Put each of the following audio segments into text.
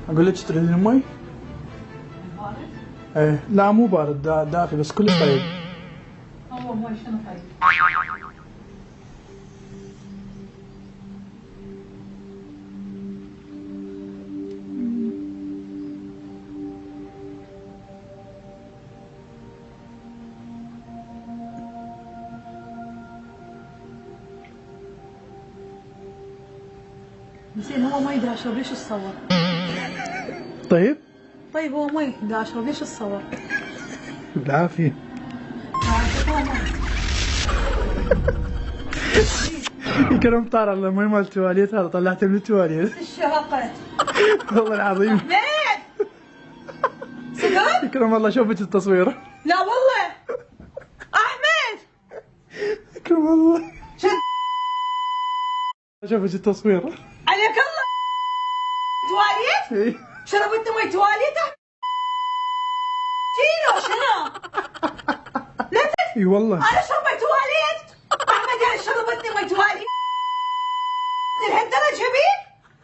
اقول لك تريدين مي؟ البارد؟ ايه لا مو بارد، دافي بس كلش طيب. هو مي شنو طيب؟ زين هو مي دا اشرب ليش تصور؟ طيب طيب هو مي دا اشرب ليش تصور؟ بالعافية. يكرم طار على المي مال التواليت، هذا طلعته من التواليت. الشهقة والله العظيم. احمد صدق؟ يكرم الله شوفك التصوير. لا والله احمد يكرم الله شد شوفك التصوير. عليك الله تواليت؟ إيه. شربت مي تواليت احمد؟ شنو؟ لا اي والله. انا اشرب مي تواليت؟ احمد يعني شربتني مي تواليت؟ لهالدرجه بي؟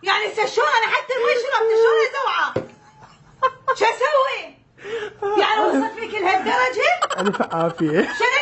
يعني شلون انا حتى المي شربت شلون ازوعه؟ شو اسوي؟ يعني وصلت فيك لهالدرجه؟ الف عافية. شنو